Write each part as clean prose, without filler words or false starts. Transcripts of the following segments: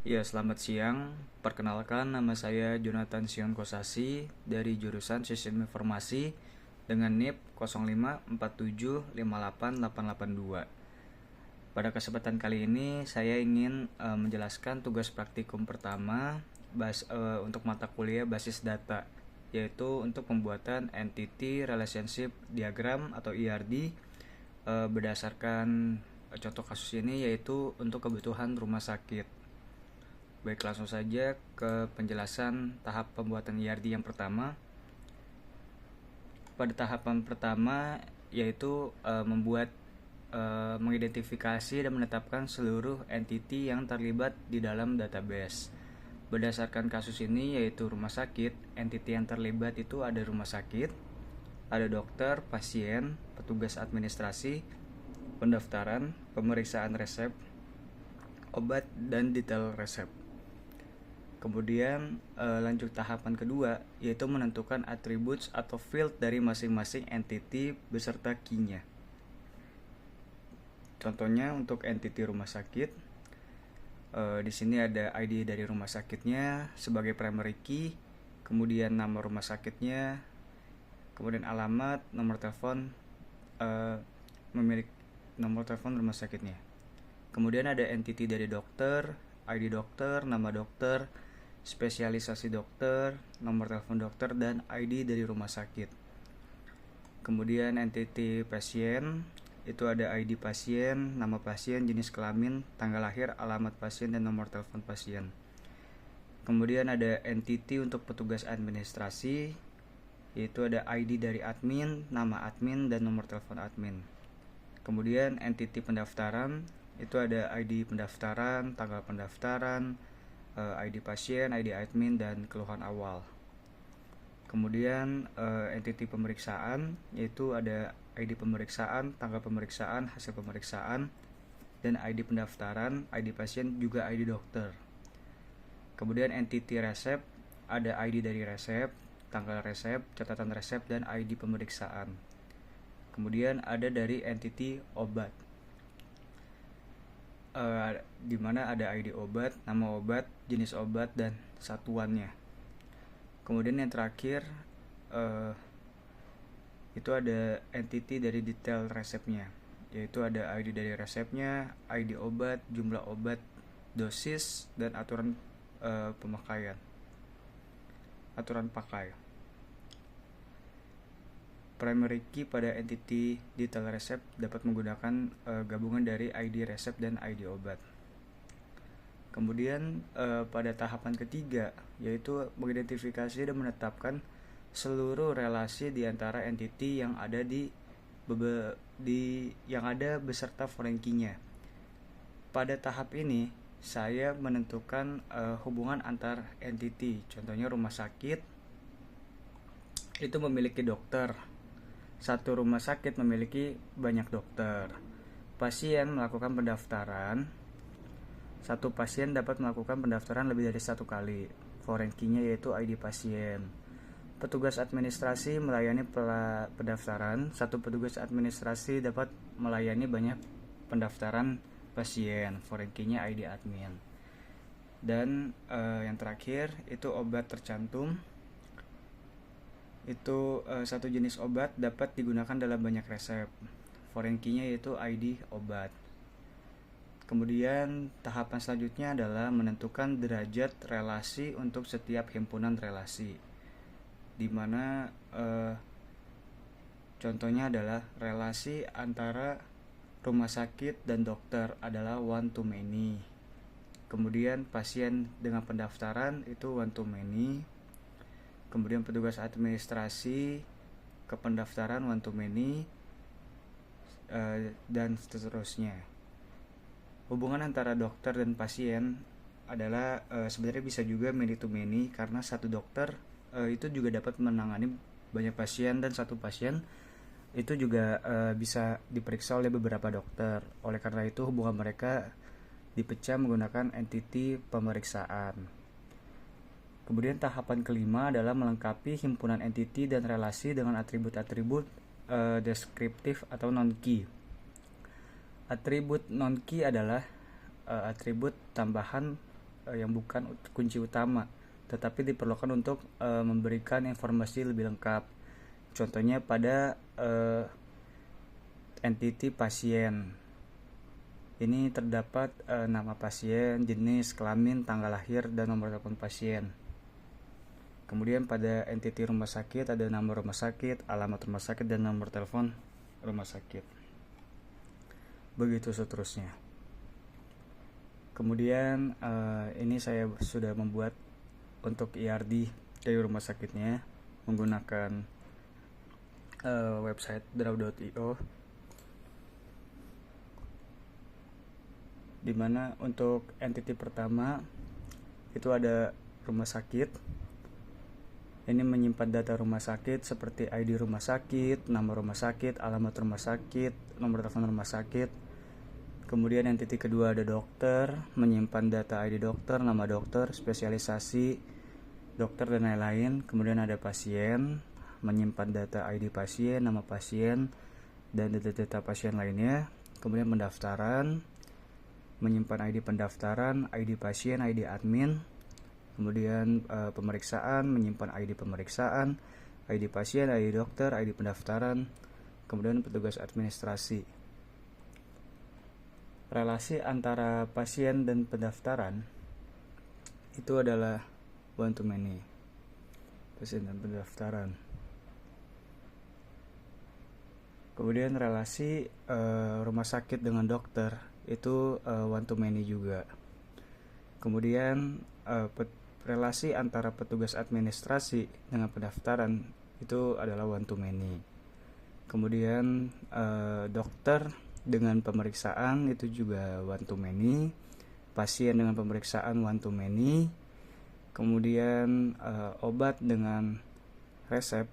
Ya, selamat siang. Perkenalkan, nama saya Jonathan Sion Kosasi dari jurusan Sistem Informasi dengan NIP 0547588882. Pada kesempatan kali ini, saya ingin menjelaskan tugas praktikum pertama untuk mata kuliah basis data, yaitu untuk pembuatan Entity Relationship Diagram atau ERD berdasarkan contoh kasus ini, yaitu untuk kebutuhan rumah sakit. Baik, langsung saja ke penjelasan tahap pembuatan ERD yang pertama. Pada tahapan pertama yaitu mengidentifikasi dan menetapkan seluruh entiti yang terlibat di dalam database. Berdasarkan kasus ini yaitu rumah sakit, entiti yang terlibat itu ada rumah sakit, ada dokter, pasien, petugas administrasi, pendaftaran, pemeriksaan resep, obat, dan detail resep. Kemudian lanjut tahapan kedua yaitu menentukan attributes atau field dari masing-masing entity beserta key-nya. Contohnya untuk entity rumah sakit, di sini ada ID dari rumah sakitnya sebagai primary key, kemudian nama rumah sakitnya, kemudian alamat, nomor telepon memiliki nomor telepon rumah sakitnya. Kemudian ada entity dari dokter, ID dokter, nama dokter, spesialisasi dokter, nomor telepon dokter, dan ID dari rumah sakit. Kemudian entity pasien, itu ada ID pasien, nama pasien, jenis kelamin, tanggal lahir, alamat pasien, dan nomor telepon pasien. Kemudian ada entity untuk petugas administrasi, yaitu ada ID dari admin, nama admin, dan nomor telepon admin. Kemudian entity pendaftaran, itu ada ID pendaftaran, tanggal pendaftaran, ID pasien, ID admin, dan keluhan awal. Kemudian entity pemeriksaan, yaitu ada ID pemeriksaan, tanggal pemeriksaan, hasil pemeriksaan, dan ID pendaftaran, ID pasien, juga ID dokter. Kemudian entity resep, ada ID dari resep, tanggal resep, catatan resep, dan ID pemeriksaan. Kemudian ada dari entity obat, di mana ada ID obat, nama obat, jenis obat, dan satuannya. Kemudian yang terakhir itu ada entity dari detail resepnya, yaitu ada ID dari resepnya, ID obat, jumlah obat, dosis, dan aturan aturan pakai. Primary key pada entity detail resep dapat menggunakan gabungan dari ID resep dan ID obat. Kemudian pada tahapan ketiga yaitu mengidentifikasi dan menetapkan seluruh relasi di antara entiti yang ada beserta foreign key-nya. Pada tahap ini saya menentukan hubungan antar entiti. Contohnya rumah sakit itu memiliki dokter. Satu rumah sakit memiliki banyak dokter. Pasien melakukan pendaftaran. Satu pasien dapat melakukan pendaftaran lebih dari satu kali. Foreign key-nya yaitu ID pasien. Petugas administrasi melayani pendaftaran. Satu petugas administrasi dapat melayani banyak pendaftaran pasien. Foreign key-nya ID admin. Dan yang terakhir itu obat tercantum. Itu satu jenis obat dapat digunakan dalam banyak resep. Foreign key-nya yaitu ID obat. Kemudian tahapan selanjutnya adalah menentukan derajat relasi untuk setiap himpunan relasi, di mana contohnya adalah relasi antara rumah sakit dan dokter adalah one to many. Kemudian pasien dengan pendaftaran itu one to many. Kemudian petugas administrasi ke pendaftaran one to many, dan seterusnya. Hubungan antara dokter dan pasien adalah sebenarnya bisa juga many to many, karena satu dokter itu juga dapat menangani banyak pasien, dan satu pasien itu juga bisa diperiksa oleh beberapa dokter. Oleh karena itu hubungan mereka dipecah menggunakan entiti pemeriksaan. Kemudian tahapan kelima adalah melengkapi himpunan entiti dan relasi dengan atribut-atribut deskriptif atau non-key. Atribut non-key adalah atribut tambahan yang bukan kunci utama, tetapi diperlukan untuk memberikan informasi lebih lengkap. Contohnya pada entity pasien. Ini terdapat nama pasien, jenis, kelamin, tanggal lahir, dan nomor telepon pasien. Kemudian pada entity rumah sakit ada nama rumah sakit, alamat rumah sakit, dan nomor telepon rumah sakit. Begitu seterusnya. Kemudian ini saya sudah membuat untuk IRD dari rumah sakitnya menggunakan website draw.io, dimana untuk entity pertama itu ada rumah sakit. Ini menyimpan data rumah sakit seperti ID rumah sakit, nama rumah sakit, alamat rumah sakit, nomor telepon rumah sakit. Kemudian entity kedua ada dokter, menyimpan data ID dokter, nama dokter, spesialisasi dokter, dan lain-lain. Kemudian ada pasien, menyimpan data ID pasien, nama pasien, dan data-data pasien lainnya. Kemudian pendaftaran, menyimpan ID pendaftaran, ID pasien, ID admin. Kemudian pemeriksaan, menyimpan ID pemeriksaan, ID pasien, ID dokter, ID pendaftaran. Kemudian petugas administrasi. Relasi antara pasien dan pendaftaran itu adalah one to many. Pasien dan pendaftaran. Kemudian relasi rumah sakit dengan dokter itu one to many juga. Kemudian relasi antara petugas administrasi dengan pendaftaran itu adalah one to many. Kemudian dokter dengan pemeriksaan itu juga one to many. Pasien dengan pemeriksaan one to many. Kemudian obat dengan resep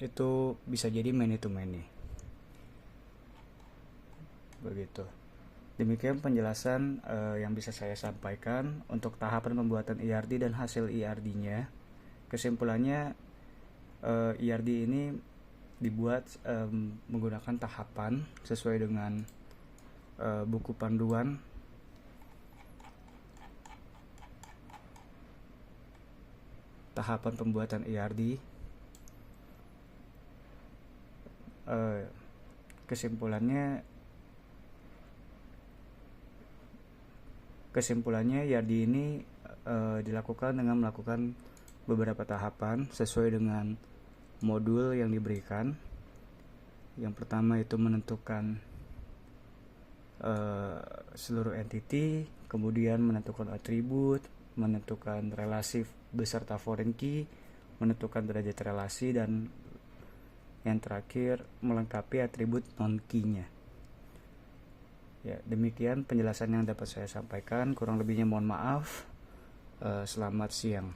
itu bisa jadi many to many. Begitu. Demikian penjelasan yang bisa saya sampaikan untuk tahapan pembuatan IRD dan hasil IRD-nya. Kesimpulannya, IRD ini dibuat menggunakan tahapan sesuai dengan buku panduan tahapan pembuatan IRD. Kesimpulannya IRD ini dilakukan dengan melakukan beberapa tahapan sesuai dengan modul yang diberikan. Yang pertama itu menentukan seluruh entity, kemudian menentukan atribut, menentukan relasi beserta foreign key, menentukan derajat relasi, dan yang terakhir melengkapi atribut non key-nya. Ya, demikian penjelasan yang dapat saya sampaikan. Kurang lebihnya mohon maaf. Selamat siang.